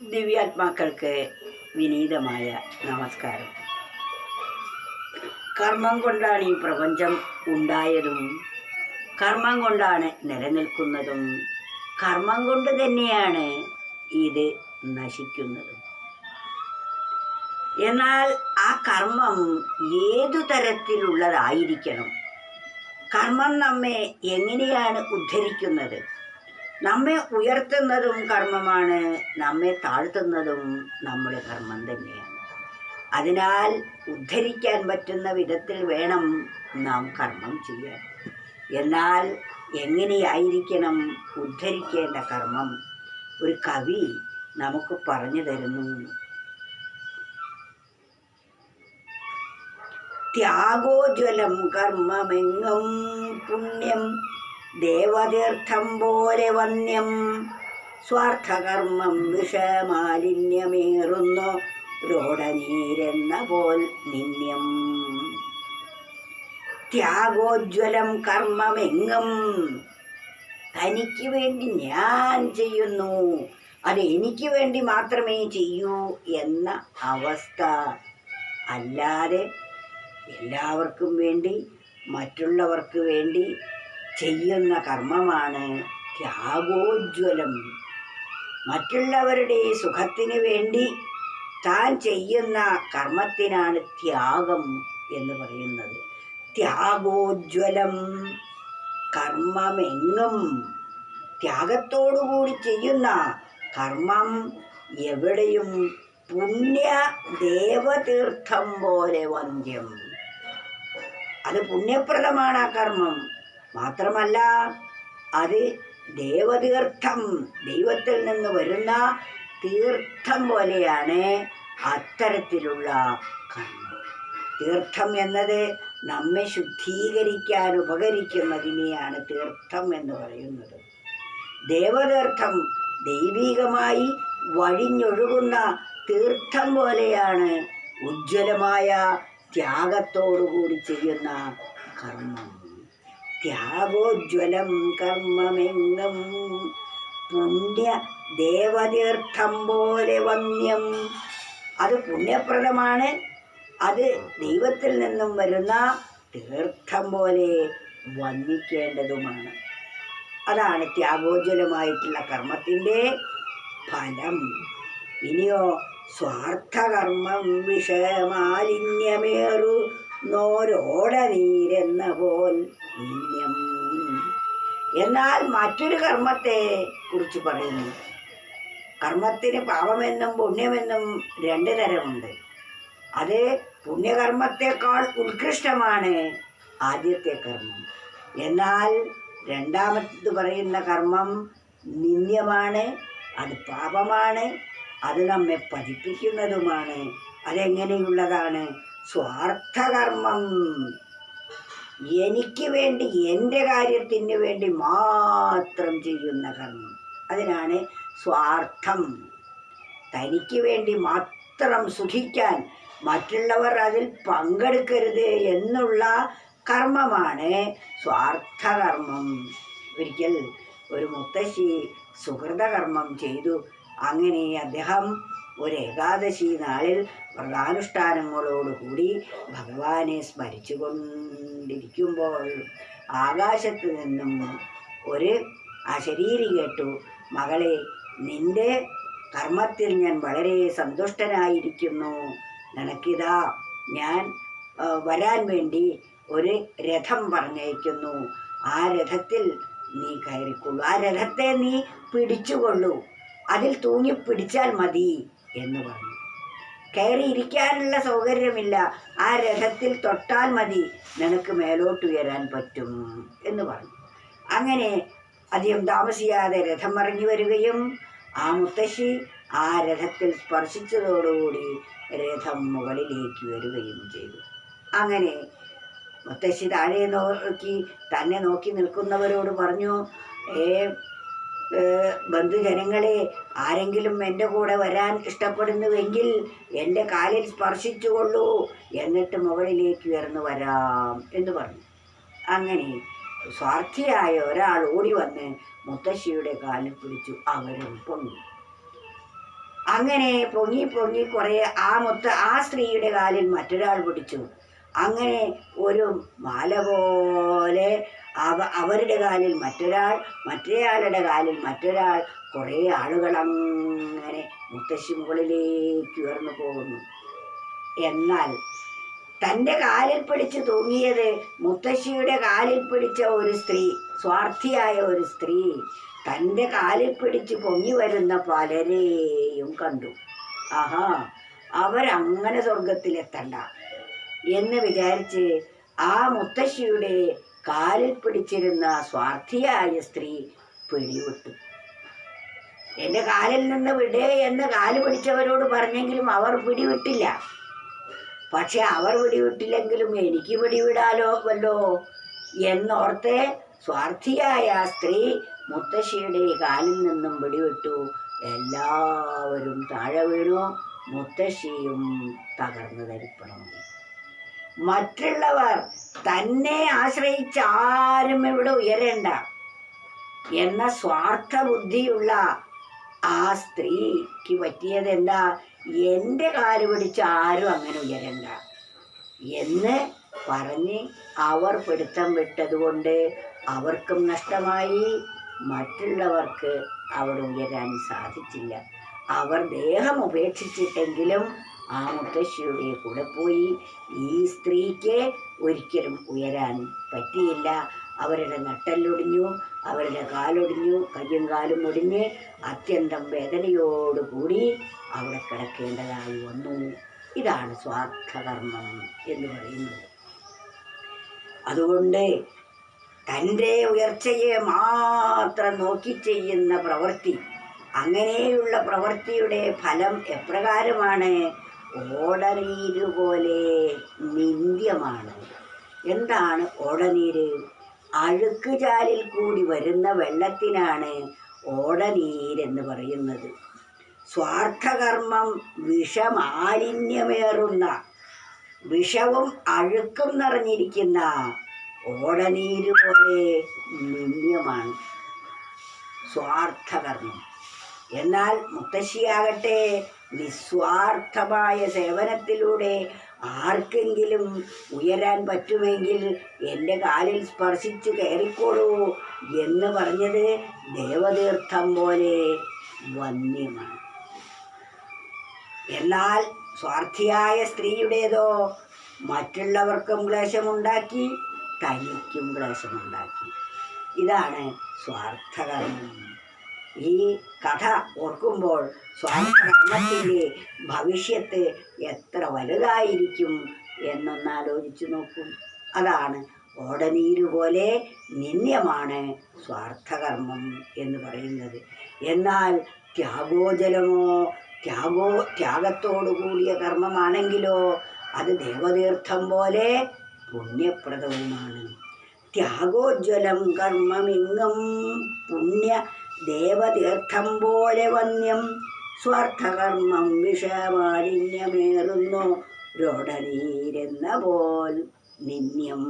ദിവ്യാത്മാക്കൾക്ക് വിനീതമായ നമസ്കാരം. കർമ്മം കൊണ്ടാണ് ഈ പ്രപഞ്ചം ഉണ്ടായതും കർമ്മം കൊണ്ടാണ് നിലനിൽക്കുന്നതും കർമ്മം കൊണ്ട് തന്നെയാണ് ഇത് നശിക്കുന്നതും. എന്നാൽ ആ കർമ്മം ഏതു തരത്തിലുള്ളതായിരിക്കണം? കർമ്മം നമ്മെ എങ്ങനെയാണ് ഉദ്ധരിക്കുന്നത്? നമ്മെ ഉയർത്തുന്നതും കർമ്മമാണ്, നമ്മെ താഴ്ത്തുന്നതും നമ്മുടെ കർമ്മം തന്നെയാണ്. അതിനാൽ ഉദ്ധരിക്കാൻ പറ്റുന്ന വിധത്തിൽ വേണം നാം കർമ്മം ചെയ്യാൻ. എന്നാൽ എങ്ങനെയായിരിക്കണം ഉദ്ധരിക്കേണ്ട കർമ്മം? ഒരു കവി നമുക്ക് പറഞ്ഞു തരുന്നു. ത്യാഗോജ്വലം കർമ്മമെങ്ങും പുണ്യം, ദേവതീർത്ഥം പോലെ വന്യം, സ്വാർത്ഥകർമ്മം വിഷമാലിന്യമേറുന്നു രോടനീരെന്ന പോൽ നിന്യം. ത്യാഗോജ്വലം കർമ്മമെങ്ങും, തനിക്ക് വേണ്ടി ഞാൻ ചെയ്യുന്നു, അത് എനിക്ക് വേണ്ടി മാത്രമേ ചെയ്യൂ എന്ന അവസ്ഥ. അല്ലാതെ എല്ലാവർക്കും വേണ്ടി, മറ്റുള്ളവർക്ക് വേണ്ടി ചെയ്യുന്ന കർമ്മമാണ് ത്യാഗോജ്വലം. മറ്റുള്ളവരുടെ സുഖത്തിന് വേണ്ടി താൻ ചെയ്യുന്ന കർമ്മത്തിനാണ് ത്യാഗം എന്ന് പറയുന്നത്. ത്യാഗോജ്വലം കർമ്മമെങ്ങും, ത്യാഗത്തോടുകൂടി ചെയ്യുന്ന കർമ്മം എവിടെയും പുണ്യ ദേവതീർത്ഥം പോലെ വന്ധ്യം. അത് പുണ്യപ്രദമാണ് ആ കർമ്മം. മാത്രമല്ല അത് ദേവതീർത്ഥം, ദൈവത്തിൽ നിന്ന് വരുന്ന തീർത്ഥം പോലെയാണ് അത്തരത്തിലുള്ള കർമ്മം. തീർത്ഥം എന്നത് നമ്മെ ശുദ്ധീകരിക്കാൻ ഉപകരിക്കുന്നതിനെയാണ് തീർത്ഥം എന്ന് പറയുന്നത്. ദേവതീർത്ഥം ദൈവികമായി വഴിഞ്ഞൊഴുകുന്ന തീർത്ഥം പോലെയാണ് ഉജ്ജ്വലമായ ത്യാഗത്തോടുകൂടി ചെയ്യുന്ന കർമ്മം. ത്യാഗോജ്വലം കർമ്മമെങ്ങും പുണ്യ ദേവതീർത്ഥം പോലെ വന്യം. അത് പുണ്യപ്രദമാണ്, അത് ദൈവത്തിൽ നിന്നും വരുന്ന തീർത്ഥം പോലെ വന്ദിക്കേണ്ടതുമാണ്. അതാണ് ത്യാഗോജ്വലമായിട്ടുള്ള കർമ്മത്തിൻ്റെ ഫലം. ഇനിയോ സ്വാർത്ഥകർമ്മം വിഷമാലിന്യമേറു നോരോടനീരെന്ന പോൽ നിന്യം. എന്നാൽ മറ്റൊരു കർമ്മത്തെ കുറിച്ച് പറയുന്നു. കർമ്മത്തിന് പാപമെന്നും പുണ്യമെന്നും രണ്ട് തരമുണ്ട്. അത് പുണ്യകർമ്മത്തെക്കാൾ ഉത്കൃഷ്ടമാണ് ആദ്യത്തെ കർമ്മം. എന്നാൽ രണ്ടാമത് പറയുന്ന കർമ്മം നിന്ദ്യമാണ്, അത് പാപമാണ്, അത് നമ്മെ പഠിപ്പിക്കുന്നതുമാണ്. അതെങ്ങനെയുള്ളതാണ്? സ്വാർത്ഥകർമ്മം, എനിക്ക് വേണ്ടി, എൻ്റെ കാര്യത്തിന് വേണ്ടി മാത്രം ചെയ്യുന്ന കർമ്മം, അതിനാണ് സ്വാർത്ഥം. തനിക്ക് വേണ്ടി മാത്രം സുഖിക്കാൻ, മറ്റുള്ളവർ അതിൽ പങ്കെടുക്കരുത് എന്നുള്ള കർമ്മമാണ് സ്വാർത്ഥകർമ്മം. ഒരിക്കൽ ഒരു മുത്തശ്ശി സുഹൃതകർമ്മം ചെയ്തു. അങ്ങനെ അദ്ദേഹം ഒരു ഏകാദശി നാളിൽ വ്രതാനുഷ്ഠാനങ്ങളോടുകൂടി ഭഗവാനെ സ്മരിച്ചു കൊണ്ടിരിക്കുമ്പോൾ ആകാശത്ത് നിന്നും ഒരു അശരീരി കേട്ടു, മകളെ, നിന്റെ കർമ്മത്തിൽ ഞാൻ വളരെ സന്തുഷ്ടനായിരിക്കുന്നു. നിനക്കിതാ ഞാൻ വരാൻ വേണ്ടി ഒരു രഥം പറഞ്ഞയക്കുന്നു. ആ രഥത്തിൽ നീ കയറിക്കൊള്ളൂ, ആ രഥത്തെ നീ പിടിച്ചുകൊള്ളൂ, അതിൽ തൂങ്ങി പിടിച്ചാൽ മതി എന്ന് പറഞ്ഞു. കയറിയിരിക്കാനുള്ള സൗകര്യമില്ല, ആ രഥത്തിൽ തൊട്ടാൽ മതി, നിനക്ക് മേലോട്ടുയരാൻ പറ്റും എന്ന് പറഞ്ഞു. അങ്ങനെ അധികം താമസിയാതെ രഥം ഇറങ്ങി വരികയും ആ മുത്തശ്ശി ആ രഥത്തിൽ സ്പർശിച്ചതോടുകൂടി രഥം മുകളിലേക്ക് വരികയും ചെയ്തു. അങ്ങനെ മുത്തശ്ശി താഴെ നോക്കി തന്നെ നോക്കി നിൽക്കുന്നവരോട് പറഞ്ഞു, ബന്ധുജനങ്ങളെ, ആരെങ്കിലും എൻ്റെ കൂടെ വരാൻ ഇഷ്ടപ്പെടുന്നുവെങ്കിൽ എൻ്റെ കാലിൽ സ്പർശിച്ചുകൊള്ളൂ, എന്നിട്ട് മുകളിലേക്ക് ഉയർന്നു വരാം എന്ന് പറഞ്ഞു. അങ്ങനെ സ്വാർത്ഥിയായ ഒരാൾ ഓടി വന്ന് മുത്തശ്ശിയുടെ കാലിൽ പിടിച്ചു. അവരും പൊങ്ങി. അങ്ങനെ പൊങ്ങി പൊങ്ങി കുറേ ആ സ്ത്രീയുടെ കാലിൽ മറ്റൊരാൾ പിടിച്ചു. അങ്ങനെ ഒരു മാല പോലെ അവരുടെ കാലിൽ മറ്റൊരാൾ, മറ്റേയാളുടെ കാലിൽ മറ്റൊരാൾ, കുറേ ആളുകൾ അങ്ങനെ മുത്തശ്ശി മുകളിലേക്ക് ഉയർന്നു പോകുന്നു. എന്നാൽ തൻ്റെ കാലിൽ പിടിച്ച് തൂങ്ങിയത് മുത്തശ്ശിയുടെ കാലിൽ പിടിച്ച ഒരു സ്ത്രീ, സ്വാർത്ഥിയായ ഒരു സ്ത്രീ തൻ്റെ കാലിൽ പിടിച്ച് പൊങ്ങി വരുന്ന പലരെയും കണ്ടു. ആഹാ, അവരങ്ങനെ സ്വർഗത്തിലെത്തണ്ട എന്ന് വിചാരിച്ച് ആ മുത്തശ്ശിയുടെ കാലിൽ പിടിച്ചിരുന്ന സ്വാർത്ഥിയായ സ്ത്രീ പിടിവിട്ടു. എൻ്റെ കാലിൽ നിന്ന് വിടേ എന്ന് കാല് പിടിച്ചവരോട് പറഞ്ഞെങ്കിലും അവർ പിടിവിട്ടില്ല. പക്ഷെ അവർ പിടിവിട്ടില്ലെങ്കിലും എനിക്ക് പിടിവിടാലോ എന്നോർത്ത് സ്വാർത്ഥിയായ സ്ത്രീ മുത്തശ്ശിയുടെ കാലിൽ നിന്നും പിടിവിട്ടു. എല്ലാവരും താഴെ വീണു. മുത്തശ്ശിയും തകർന്നു തരിപ്പണമായി. മറ്റുള്ളവർ തന്നെ ആശ്രയിച്ച് ആരും ഇവിടെ ഉയരേണ്ട എന്ന സ്വാർത്ഥ ബുദ്ധിയുള്ള ആ സ്ത്രീക്ക് പറ്റിയത് എന്താ? എൻ്റെ കാല് പിടിച്ച് ആരും അങ്ങനെ ഉയരണ്ട എന്ന് പറഞ്ഞ് അവർ പിടുത്തം വിട്ടതുകൊണ്ട് അവർക്കും നഷ്ടമായി, മറ്റുള്ളവർക്ക് അവിടെ ഉയരാൻ സാധിച്ചില്ല. അവർ ദേഹം ഉപേക്ഷിച്ചിട്ടെങ്കിലും ആ മുത്തശ്ശിയുടെ കൂടെ പോയി. ഈ സ്ത്രീക്ക് ഒരിക്കലും ഉയരാൻ പറ്റിയില്ല. അവരുടെ നട്ടെല്ലൊടിഞ്ഞു, അവരുടെ കാലൊടിഞ്ഞു, കയ്യും കാലും ഒടിഞ്ഞ് അത്യന്തം വേദനയോടുകൂടി അവിടെ കിടക്കേണ്ടതായി വന്നു. ഇതാണ് സ്വാർത്ഥകർമ്മം എന്ന് പറയുന്നത്. അതുകൊണ്ട് തൻ്റെ ഉയർച്ചയെ മാത്രം നോക്കി ചെയ്യുന്ന പ്രവൃത്തി, അങ്ങനെയുള്ള പ്രവൃത്തിയുടെ ഫലം എപ്രകാരമാണ്? ഓടനീര് പോലെ നിന്ദ്യമാണ്. എന്താണ് ഓടനീര്? അഴുക്ക് ചാലിൽ കൂടി വരുന്ന വെള്ളത്തിനാണ് ഓടനീരെന്ന് പറയുന്നത്. സ്വാർത്ഥകർമ്മം വിഷമാലിന്യമേറുന്ന, വിഷവും അഴുക്കും നിറഞ്ഞിരിക്കുന്ന ഓടനീര് പോലെ നിന്ദ്യമാണ് സ്വാർത്ഥകർമ്മം. എന്നാൽ മുത്തശ്ശിയാകട്ടെ നിസ്വാർത്ഥമായ സേവനത്തിലൂടെ ആർക്കെങ്കിലും ഉയരാൻ പറ്റുമെങ്കിൽ എൻ്റെ കാലിൽ സ്പർശിച്ച് കയറിക്കോളൂ എന്ന് പറഞ്ഞത് ദേവതീർത്ഥം പോലെ വന്യമാണ്. എന്നാൽ സ്വാർത്ഥിയായ സ്ത്രീയുടേതോ മറ്റുള്ളവർക്കും ക്ലേശമുണ്ടാക്കി, തനിക്കും ക്ലേശമുണ്ടാക്കി. ഇതാണ് സ്വാർത്ഥകർമ്മം. ഈ കഥ ഓർക്കുമ്പോൾ സ്വാർത്ഥകർമ്മത്തിൻ്റെ ഭവിഷ്യത്ത് എത്ര വലുതായിരിക്കും എന്നൊന്നാലോചിച്ചു നോക്കും. അതാണ് ഓടനീര് പോലെ നിന്ദ്യമാണ് സ്വാർത്ഥകർമ്മം എന്ന് പറയുന്നത്. എന്നാൽ ത്യാഗോജലമോ, ത്യാഗത്തോടു കൂടിയ കർമ്മമാണെങ്കിലോ അത് ദേവതീർത്ഥം പോലെ പുണ്യപ്രദവുമാണ്. ത്യാഗോജ്വലം കർമ്മമിങ്ങും പുണ്യ ദേവതീർത്ഥം പോലെ വന്യം, സ്വാർത്ഥകർമ്മം വിഷമാലിന്യമേറുന്നു രോടനീരെന്ന പോൽ നിന്യം.